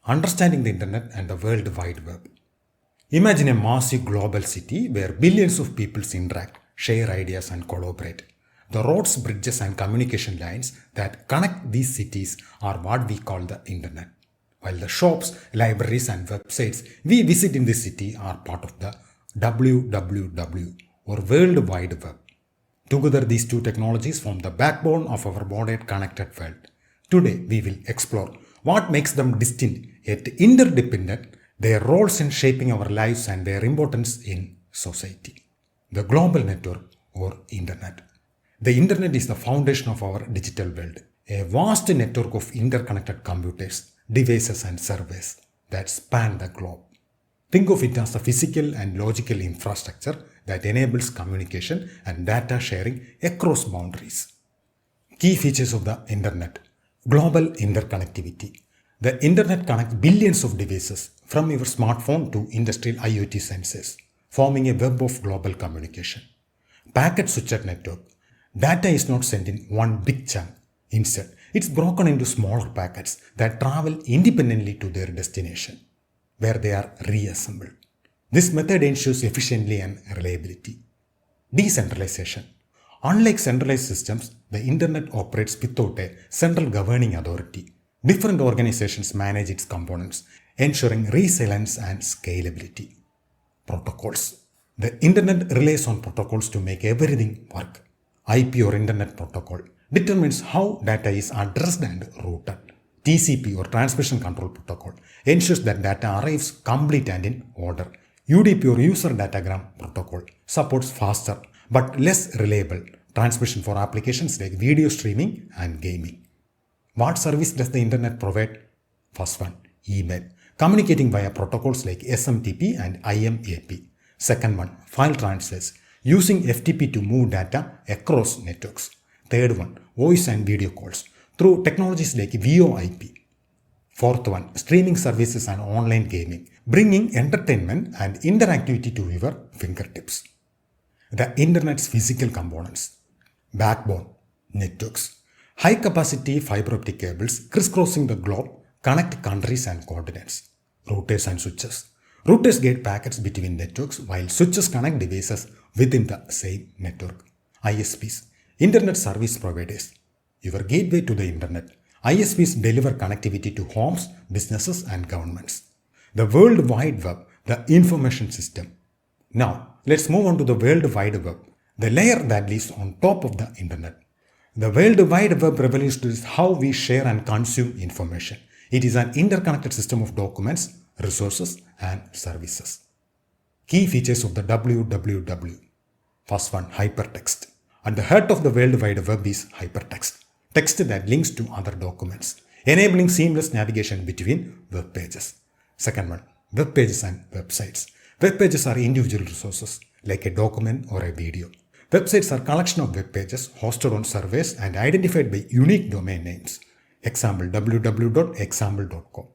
Understanding the Internet and the World Wide Web. Imagine a massive global city where billions of people interact, share ideas, and collaborate. The roads, bridges, and communication lines that connect these cities are what we call the Internet. While the shops, libraries, and websites we visit in the city are part of the WWW or World Wide Web. Together, these two technologies form the backbone of our modern connected world. Today, we will explore what makes them distinct yet interdependent, their roles in shaping our lives, and their importance in society. The global network or Internet. The Internet is the foundation of our digital world, a vast network of interconnected computers, devices, and servers that span the globe. Think of it as the physical and logical infrastructure that enables communication and data sharing across boundaries. Key features of the Internet. Global interconnectivity. The Internet connects billions of devices from your smartphone to industrial IoT sensors, forming a web of global communication. Packet switched network. Data is not sent in one big chunk. Instead, it's broken into smaller packets that travel independently to their destination, where they are reassembled. This method ensures efficiency and reliability. Decentralization. Unlike centralized systems, the Internet operates without a central governing authority. Different organizations manage its components, ensuring resilience and scalability. Protocols. The Internet relies on protocols to make everything work. IP or Internet Protocol determines how data is addressed and routed. TCP or Transmission Control Protocol ensures that data arrives complete and in order. UDP or User Datagram Protocol supports faster but less reliable transmission for applications like video streaming and gaming. What service does the Internet provide? First one, email, communicating via protocols like SMTP and IMAP. Second one, file transfers, using FTP to move data across networks. Third one, voice and video calls through technologies like VoIP. Fourth one, streaming services and online gaming, bringing entertainment and interactivity to your fingertips. The Internet's physical components. Backbone, networks. High-capacity fiber optic cables crisscrossing the globe connect countries and continents. Routers and switches. Routers get packets between networks while switches connect devices within the same network. ISPs, Internet Service Providers. Your gateway to the Internet. ISPs deliver connectivity to homes, businesses, and governments. The World Wide Web, the information system. Now, let's move on to the World Wide Web, the layer that lives on top of the Internet. The World Wide Web revolutionizes how we share and consume information. It is an interconnected system of documents, resources, and services. Key features of the WWW. First one, hypertext. At the heart of the World Wide Web is hypertext, text that links to other documents, enabling seamless navigation between web pages. Second one, web pages and websites. Web pages are individual resources like a document or a video. Websites are a collection of web pages hosted on servers and identified by unique domain names. Example, www.example.com.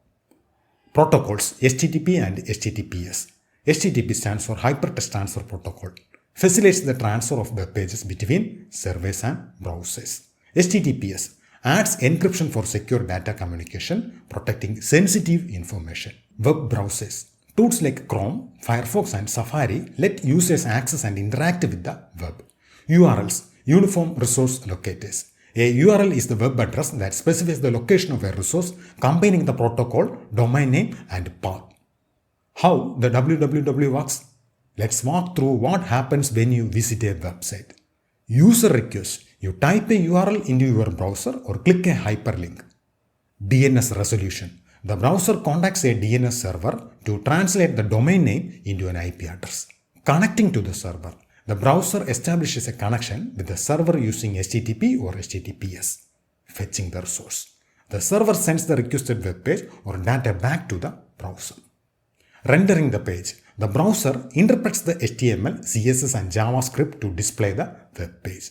Protocols, HTTP and HTTPS. HTTP stands for Hypertext Transfer Protocol. Facilitates the transfer of web pages between servers and browsers. HTTPS adds encryption for secure data communication, protecting sensitive information. Web browsers. Tools like Chrome, Firefox, and Safari let users access and interact with the web. URLs, Uniform Resource Locators. A URL is the web address that specifies the location of a resource, combining the protocol, domain name, and path. How the WWW works? Let's walk through what happens when you visit a website. User request. You type a URL into your browser or click a hyperlink. DNS resolution. The browser contacts a DNS server to translate the domain name into an IP address. Connecting to the server. The browser establishes a connection with the server using HTTP or HTTPS. Fetching the resource. The server sends the requested web page or data back to the browser. Rendering the page. The browser interprets the HTML, CSS, and JavaScript to display the web page.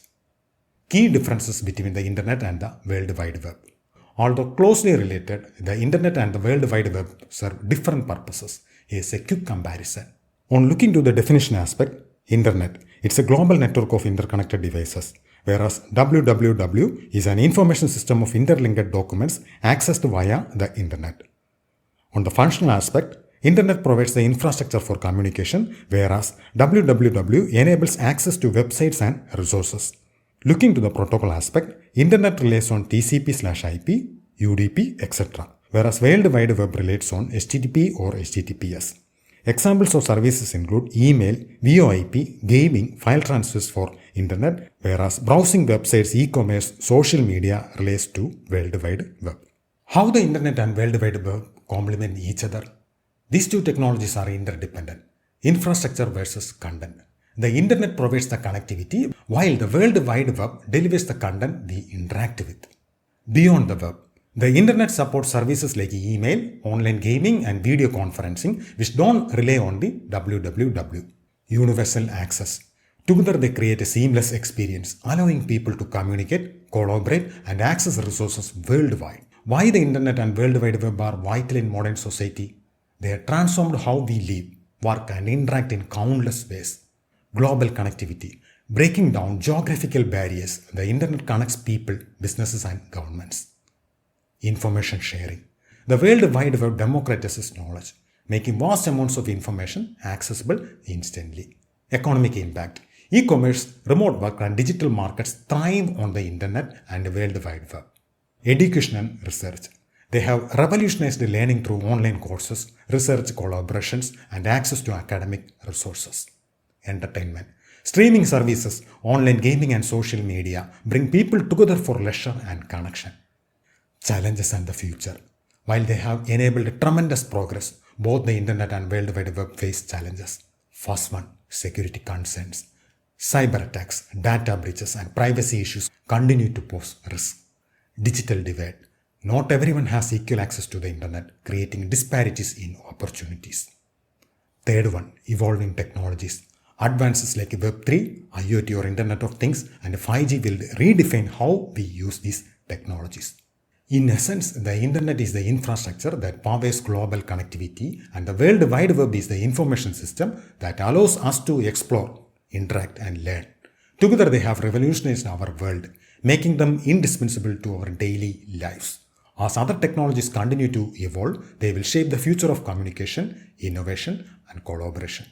Key differences between the Internet and the World Wide Web. Although closely related, the Internet and the World Wide Web serve different purposes. Here's a quick comparison. On looking to the definition aspect, Internet, it's a global network of interconnected devices, whereas WWW is an information system of interlinked documents accessed via the Internet. On the functional aspect, Internet provides the infrastructure for communication, whereas www enables access to websites and resources. Looking to the protocol aspect, Internet relies on TCP/IP, UDP, etc., whereas World Wide Web relies on HTTP or HTTPS. Examples of services include email, VoIP, gaming, file transfers for Internet, whereas browsing websites, e-commerce, social media relates to World Wide Web. How the Internet and World Wide Web complement each other? These two technologies are interdependent. Infrastructure versus content. The Internet provides the connectivity, while the World Wide Web delivers the content we interact with. Beyond the web, the Internet supports services like email, online gaming, and video conferencing, which don't rely on the www. Universal access. Together they create a seamless experience, allowing people to communicate, collaborate, and access resources worldwide. Why the Internet and World Wide Web are vital in modern society? They have transformed how we live, work, and interact in countless ways. Global connectivity. Breaking down geographical barriers, the Internet connects people, businesses, and governments. Information sharing. The World Wide Web democratizes knowledge, making vast amounts of information accessible instantly. Economic impact. E-commerce, remote work, and digital markets thrive on the Internet and the World Wide Web. Education and research. They have revolutionized learning through online courses, research collaborations, and access to academic resources. Entertainment. Streaming services, online gaming, and social media bring people together for leisure and connection. Challenges and the future. While they have enabled tremendous progress, both the Internet and World Wide Web face challenges. First one, security concerns. Cyber attacks, data breaches, and privacy issues continue to pose risks. Digital divide. Not everyone has equal access to the Internet, creating disparities in opportunities. Third one, evolving technologies. Advances like Web3, IoT or Internet of Things, and 5G will redefine how we use these technologies. In essence, the Internet is the infrastructure that powers global connectivity, and the World Wide Web is the information system that allows us to explore, interact, and learn. Together, they have revolutionized our world, making them indispensable to our daily lives. As other technologies continue to evolve, they will shape the future of communication, innovation, and collaboration.